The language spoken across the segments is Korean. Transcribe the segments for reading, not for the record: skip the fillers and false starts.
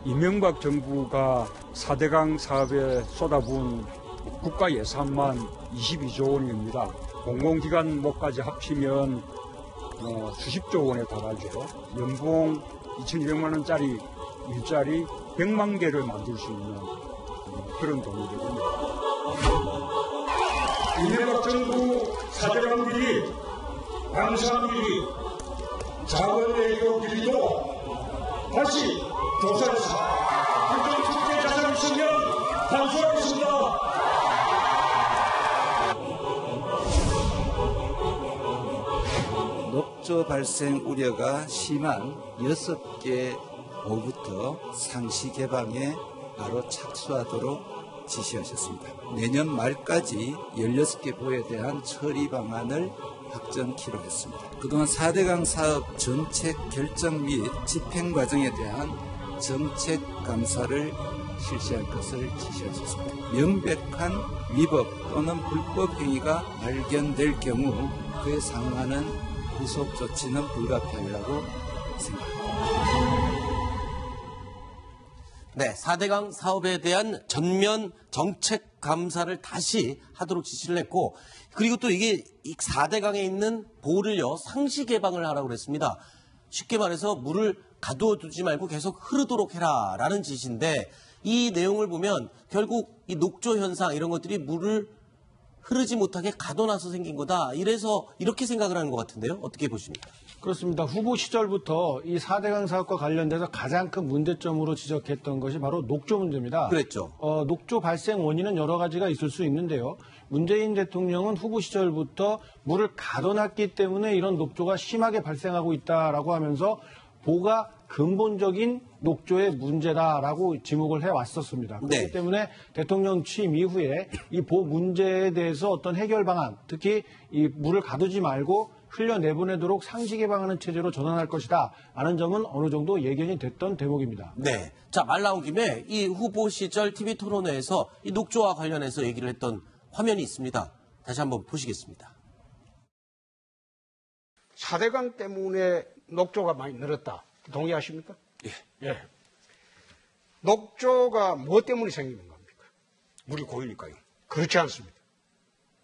이명박 정부가 4대강 사업에 쏟아부은 국가 예산만 22조 원입니다. 공공기관 목까지 합치면 수십조 원에 달하죠. 연봉 2,200만 원짜리 일자리 100만 개를 만들 수 있는 그런 돈이 되거든요. 이명박 정부 4대강 비리, 방산 비리, 자원외교 비리도 다시 조사해서 국정 특혜 자산이 있으면 반수하겠습니다. 녹조 발생 우려가 심한 6개 보부터 상시 개방에 바로 착수하도록 지시하셨습니다. 내년 말까지 16개 보에 대한 처리 방안을 확정키로 했습니다. 그동안 4대강 사업 정책 결정 및 집행 과정에 대한 정책 감사를 실시할 것을 지시하셨습니다. 명백한 위법 또는 불법 행위가 발견될 경우 그에 상응하는 후속 조치는 불가피하리라고 생각합니다. 네, 4대강 사업에 대한 전면 정책 감사를 다시 하도록 지시를 했고, 그리고 또 이게 4대강에 있는 보를요 상시 개방을 하라고 그랬습니다. 쉽게 말해서 물을 가둬두지 말고 계속 흐르도록 해라라는 지시인데, 이 내용을 보면 결국 이 녹조 현상 이런 것들이 물을 흐르지 못하게 가둬놔서 생긴 거다. 이래서 이렇게 생각을 하는 것 같은데요. 어떻게 보십니까? 그렇습니다. 후보 시절부터 이 4대강 사업과 관련돼서 가장 큰 문제점으로 지적했던 것이 바로 녹조 문제입니다. 그랬죠. 녹조 발생 원인은 여러 가지가 있을 수 있는데요. 문재인 대통령은 후보 시절부터 물을 가둬놨기 때문에 이런 녹조가 심하게 발생하고 있다라고 하면서 보가 근본적인 녹조의 문제다라고 지목을 해왔었습니다. 그렇기 네. 때문에 대통령 취임 이후에 이 보 문제에 대해서 어떤 해결 방안, 특히 이 물을 가두지 말고 흘려내보내도록 상시 개방하는 체제로 전환할 것이다 라는 점은 어느 정도 예견이 됐던 대목입니다. 네. 자, 말 나온 김에 이 후보 시절 TV 토론회에서 이 녹조와 관련해서 얘기를 했던 화면이 있습니다. 다시 한번 보시겠습니다. 4대강 때문에 녹조가 많이 늘었다. 동의하십니까? 예. 녹조가 뭐 때문에 생기는 겁니까? 물이 고이니까요. 그렇지 않습니다.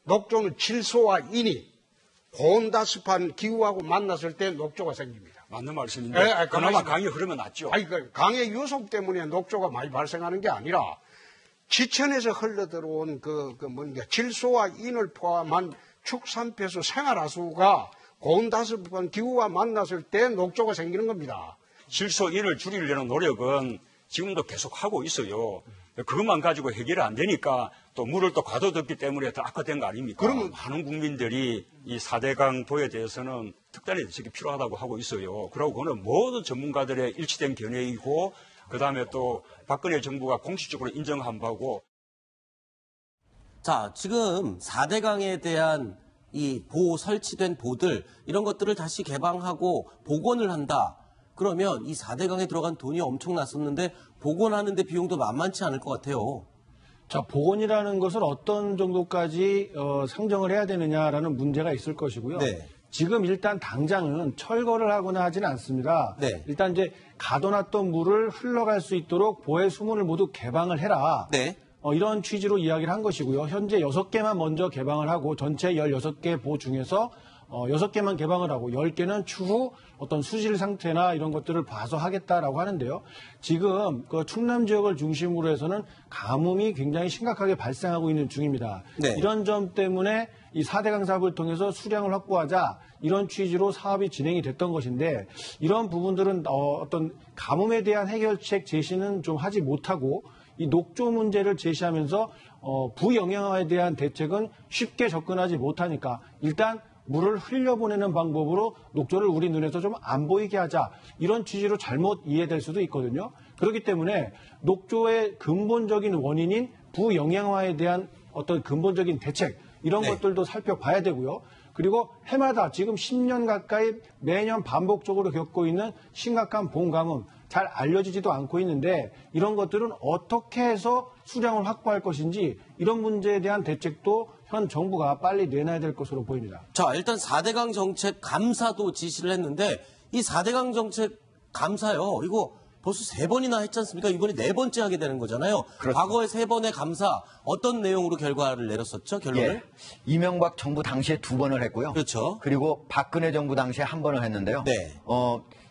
녹조는 질소와 인이 고온다습한 기후하고 만났을 때 녹조가 생깁니다. 맞는 말씀인데 그나마 강이 흐르면 낫죠. 강의 유속 때문에 녹조가 많이 발생하는 게 아니라 지천에서 흘러들어온 질소와 인을 포함한 축산폐수 생활하수가 고온다습한 기후와 만났을 때 녹조가 생기는 겁니다. 질소 인을 줄이려는 노력은 지금도 계속 하고 있어요. 그것만 가지고 해결이 안 되니까 또 물을 또 가둬뒀기 때문에 더 악화된 거 아닙니까? 그러면 많은 국민들이 이 4대강 보에 대해서는 특단의 대책이 필요하다고 하고 있어요. 그리고 그거는 모든 전문가들의 일치된 견해이고, 그 다음에 또 박근혜 정부가 공식적으로 인정한 바고. 자, 지금 4대강에 대한 이 설치된 보들, 이런 것들을 다시 개방하고 복원을 한다. 그러면 이 4대강에 들어간 돈이 엄청났었는데 복원하는데 비용도 만만치 않을 것 같아요. 자, 복원이라는 것을 어떤 정도까지 상정을 해야 되느냐라는 문제가 있을 것이고요. 네. 지금 일단 당장은 철거를 하거나 하지는 않습니다. 네. 일단 이제 가둬놨던 물을 흘러갈 수 있도록 보해 수문을 모두 개방을 해라. 네. 이런 취지로 이야기를 한 것이고요. 현재 6개만 먼저 개방을 하고 전체 16개 보 중에서 6개만 개방을 하고 10개는 추후 어떤 수질 상태나 이런 것들을 봐서 하겠다라고 하는데요. 지금 그 충남 지역을 중심으로 해서는 가뭄이 굉장히 심각하게 발생하고 있는 중입니다. 네. 이런 점 때문에 이 4대강 사업을 통해서 수량을 확보하자 이런 취지로 사업이 진행이 됐던 것인데, 이런 부분들은 어떤 가뭄에 대한 해결책 제시는 좀 하지 못하고 이 녹조 문제를 제시하면서 부영향화에 대한 대책은 쉽게 접근하지 못하니까 일단 물을 흘려보내는 방법으로 녹조를 우리 눈에서 좀 안 보이게 하자, 이런 취지로 잘못 이해될 수도 있거든요. 그렇기 때문에 녹조의 근본적인 원인인 부영향화에 대한 어떤 근본적인 대책, 이런 네. 것들도 살펴봐야 되고요. 그리고 해마다 지금 10년 가까이 매년 반복적으로 겪고 있는 심각한 봄가뭄, 잘 알려지지도 않고 있는데 이런 것들은 어떻게 해서 수량을 확보할 것인지, 이런 문제에 대한 대책도 현 정부가 빨리 내놔야 될 것으로 보입니다. 자, 일단 4대강 정책 감사도 지시를 했는데 이 4대강 정책 감사요, 이거 벌써 3번이나 했지 않습니까? 이번에 4번째 하게 되는 거잖아요. 그렇습니다. 과거에 3번의 감사 어떤 내용으로 결과를 내렸었죠? 결론을? 예. 이명박 정부 당시에 2번을 했고요. 그렇죠. 그리고 박근혜 정부 당시에 1번을 했는데요. 네.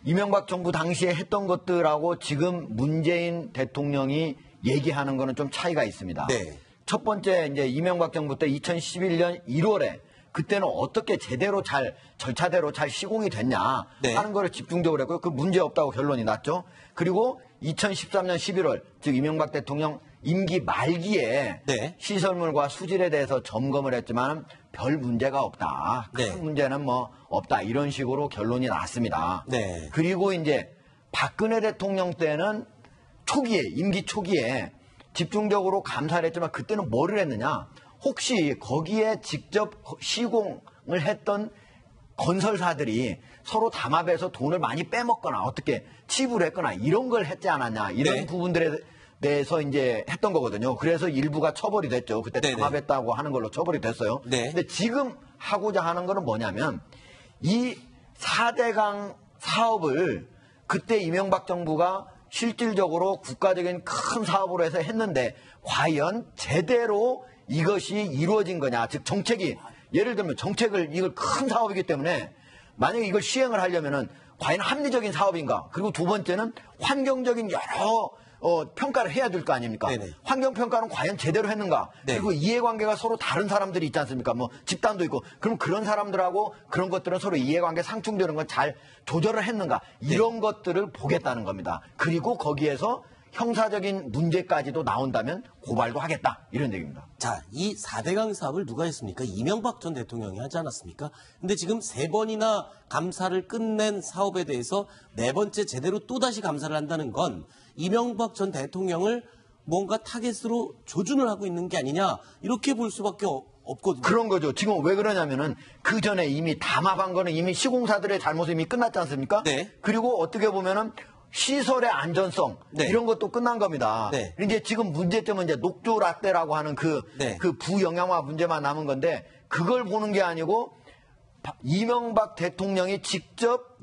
이명박 정부 당시에 했던 것들하고 지금 문재인 대통령이 얘기하는 거는 좀 차이가 있습니다. 네. 첫 번째 이제 이명박 정부 때 2011년 1월에 그때는 어떻게 제대로 절차대로 잘 시공이 됐냐 네. 하는 거를 집중적으로 했고요. 그 문제 없다고 결론이 났죠. 그리고 2013년 11월 즉 이명박 대통령 임기 말기에 네. 시설물과 수질에 대해서 점검을 했지만 별 문제가 없다. 큰 네. 문제는 뭐 없다. 이런 식으로 결론이 났습니다. 네. 그리고 이제 박근혜 대통령 때는 임기 초기에 집중적으로 감사를 했지만 그때는 뭐를 했느냐? 혹시 거기에 직접 시공을 했던 건설사들이 서로 담합해서 돈을 많이 빼먹거나 어떻게 치불했거나 이런 걸 했지 않았냐 이런 네. 부분들에 대해서 이제 했던 거거든요. 그래서 일부가 처벌이 됐죠. 그때 네네. 담합했다고 하는 걸로 처벌이 됐어요. 네. 근데 지금 하고자 하는 거는 뭐냐면 이 4대강 사업을 그때 이명박 정부가 실질적으로 국가적인 큰 사업으로 해서 했는데 과연 제대로 이것이 이루어진 거냐. 즉 정책이 예를 들면 이걸 큰 사업이기 때문에 만약에 이걸 시행을 하려면은 과연 합리적인 사업인가. 그리고 두 번째는 환경적인 여러 평가를 해야 될 거 아닙니까? 네네. 환경평가는 과연 제대로 했는가? 네. 그리고 이해관계가 서로 다른 사람들이 있지 않습니까? 뭐 집단도 있고 그럼 그런 사람들하고 그런 것들은 서로 이해관계 상충되는 건 잘 조절을 했는가? 이런 것들을 보겠다는 겁니다. 그리고 거기에서 형사적인 문제까지도 나온다면 고발도 하겠다. 이런 얘기입니다. 자, 이 4대강 사업을 누가 했습니까? 이명박 전 대통령이 하지 않았습니까? 근데 지금 3번이나 감사를 끝낸 사업에 대해서 4번째 제대로 또다시 감사를 한다는 건 이명박 전 대통령을 뭔가 타겟으로 조준을 하고 있는 게 아니냐 이렇게 볼 수밖에 없거든요. 그런 거죠. 지금 왜 그러냐면은 그 전에 이미 담합한 거는 이미 시공사들의 잘못이 이미 끝났지 않습니까? 네. 그리고 어떻게 보면은 시설의 안전성 네. 이런 것도 끝난 겁니다. 네. 이제 지금 문제점은 이제 녹조 라떼라고 하는 네. 그 부영양화 문제만 남은 건데 그걸 보는 게 아니고 이명박 대통령이 직접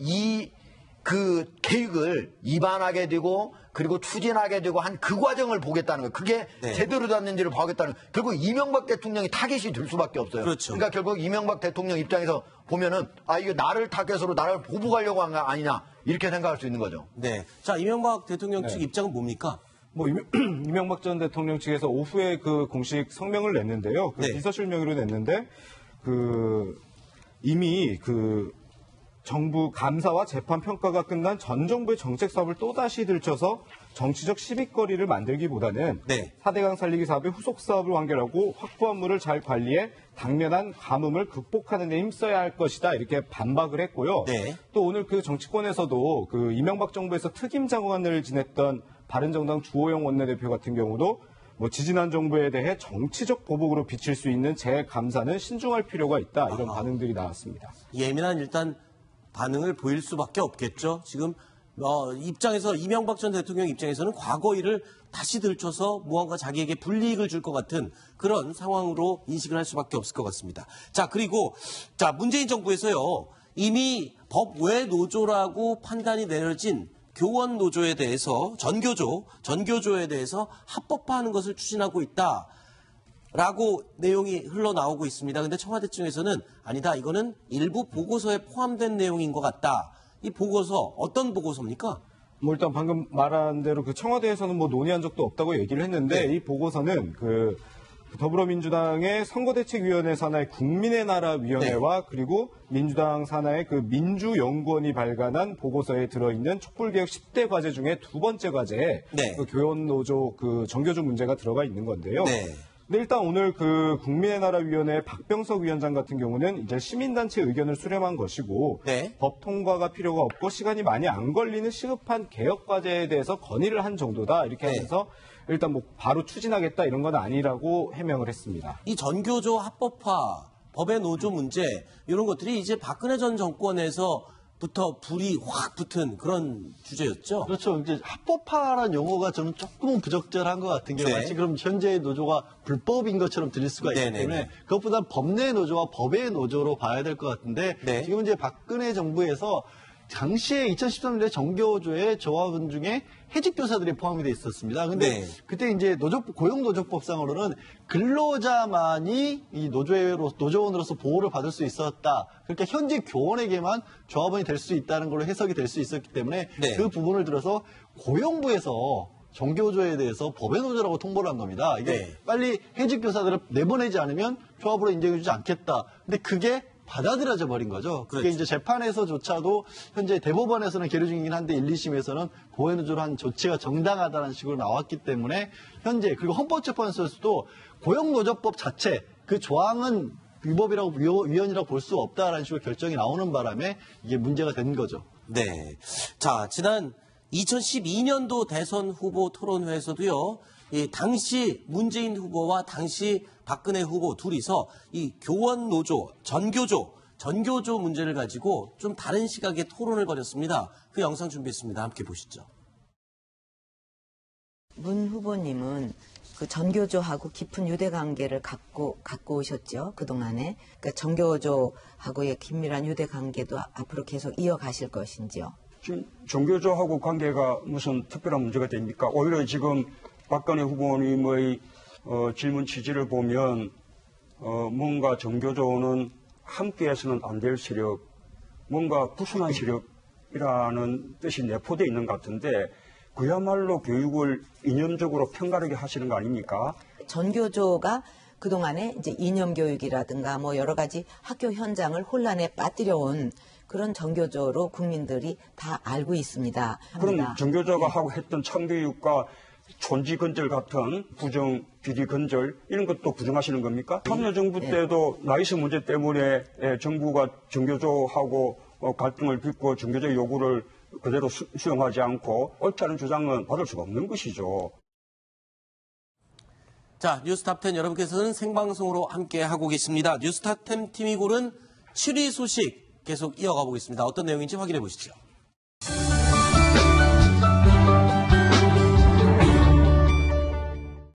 그 계획을 입안하게 되고 그리고 추진하게 되고 한 그 과정을 보겠다는 거예요. 그게 네. 제대로 됐는지를 보겠다는 거예요. 결국 이명박 대통령이 타겟이 될 수밖에 없어요. 그렇죠. 그러니까 결국 이명박 대통령 입장에서 보면은 이게 나를 타겟으로 나를 보복하려고 한 거 아니냐 이렇게 생각할 수 있는 거죠. 네. 자, 이명박 대통령 측 입장은 뭡니까? 뭐 이명박 전 대통령 측에서 오후에 그 공식 성명을 냈는데요. 그 네. 비서실 명의로 냈는데 이미 정부 감사와 재판 평가가 끝난 전 정부의 정책 사업을 또다시 들춰서 정치적 시비거리를 만들기보다는 네. 4대강 살리기 사업의 후속 사업을 완결하고 확보한 물을 잘 관리해 당면한 가뭄을 극복하는 데 힘써야 할 것이다 이렇게 반박을 했고요. 네. 또 오늘 그 정치권에서도 그 이명박 정부에서 특임 장관을 지냈던 바른정당 주호영 원내대표 같은 경우도 뭐 지지난 정부에 대해 정치적 보복으로 비칠 수 있는 재감사는 신중할 필요가 있다 이런 반응들이 나왔습니다. 예민한 일단 반응을 보일 수밖에 없겠죠. 지금 입장에서 이명박 전 대통령 입장에서는 과거 일을 다시 들춰서 무언가 자기에게 불이익을 줄 것 같은 그런 상황으로 인식을 할 수밖에 없을 것 같습니다. 자, 그리고 문재인 정부에서요. 이미 법 외 노조라고 판단이 내려진 교원 노조에 대해서 전교조에 대해서 합법화하는 것을 추진하고 있다. 라고 내용이 흘러나오고 있습니다. 근데 청와대 측에서는 아니다. 이거는 일부 보고서에 포함된 내용인 것 같다. 이 보고서 어떤 보고서입니까? 뭐 일단 방금 말한 대로 그 청와대에서는 뭐 논의한 적도 없다고 얘기를 했는데 네. 이 보고서는 그 더불어민주당의 선거대책위원회 산하의 국민의 나라 위원회와 그리고 민주당 산하의 그 민주연구원이 발간한 보고서에 들어있는 촛불개혁 10대 과제 중에 두 번째 과제에 네. 그 교원노조 그 정교조 문제가 들어가 있는 건데요. 네. 근데 일단 오늘 그 국민의 나라 위원회 박병석 위원장 같은 경우는 이제 시민단체 의견을 수렴한 것이고 네. 법 통과가 필요가 없고 시간이 많이 안 걸리는 시급한 개혁 과제에 대해서 건의를 한 정도다 이렇게 네. 하면서 일단 뭐 바로 추진하겠다 이런 건 아니라고 해명을 했습니다. 이 전교조 합법화, 법의 노조 문제 이런 것들이 이제 박근혜 전 정권에서부터 불이 확 붙은 그런 주제였죠. 그렇죠. 이제 합법화라는 용어가 저는 조금은 부적절한 것 같은 게 네. 마치 그럼 현재의 노조가 불법인 것처럼 들릴 수가 있기 네네네. 때문에 그것보다 법내 노조와 법의 노조로 봐야 될 것 같은데 네. 지금 이제 박근혜 정부에서 당시에 2013년에 정교조의 조합원 중에 해직 교사들이 포함이 돼 있었습니다. 근데 네. 그때 이제 고용노조법상으로는 근로자만이 이 노조원으로서 보호를 받을 수 있었다. 그러니까 현재 교원에게만 조합원이 될 수 있다는 걸로 해석이 될 수 있었기 때문에 네. 그 부분을 들어서 고용부에서 정교조에 대해서 법의 노조라고 통보를 한 겁니다. 이게 네. 빨리 해직 교사들을 내보내지 않으면 조합으로 인정해주지 않겠다. 근데 그게 받아들여져 버린 거죠. 그게 그렇죠. 이제 재판에서조차도 현재 대법원에서는 계류 중이긴 한데 1, 2심에서는 보호노조로 한 조치가 정당하다는 식으로 나왔기 때문에 현재 그리고 헌법재판소에서도 고용노조법 자체 그 조항은 위법이라고 위헌이라고 볼 수 없다라는 식으로 결정이 나오는 바람에 이게 문제가 된 거죠. 네. 자, 지난 2012년도 대선 후보 토론회에서도요, 이 당시 문재인 후보와 당시 박근혜 후보 둘이서 이 교원 노조, 전교조 문제를 가지고 좀 다른 시각의 토론을 벌였습니다. 그 영상 준비했습니다. 함께 보시죠. 문 후보님은 그 전교조하고 깊은 유대 관계를 갖고 오셨죠. 그동안에. 그러니까 전교조하고의 긴밀한 유대 관계도 앞으로 계속 이어가실 것인지요. 지금 전교조하고 관계가 무슨 특별한 문제가 됩니까? 오히려 지금 박근혜 후보님의 질문 취지를 보면 뭔가 전교조는 함께해서는 안 될 세력, 뭔가 부순한 세력이라는 뜻이 내포되어 있는 것 같은데 그야말로 교육을 이념적으로 편가르게 하시는 거 아닙니까? 전교조가 그동안에 이제 이념 교육이라든가 뭐 여러 가지 학교 현장을 혼란에 빠뜨려온 그런 전교조로 국민들이 다 알고 있습니다. 그럼 합니다. 전교조가 네. 하고 했던 참교육과 촌지 건절 같은 부정, 비리 건절 이런 것도 부정하시는 겁니까? 참여정부 때도 나이스 문제 때문에 정부가 전교조하고 갈등을 빚고 전교조 요구를 그대로 수용하지 않고 옳지 않은 주장은 받을 수가 없는 것이죠. 자, 뉴스탑10 여러분께서는 생방송으로 함께하고 계십니다. 뉴스탑10 팀이 고른 7위 소식 계속 이어가 보겠습니다. 어떤 내용인지 확인해 보시죠.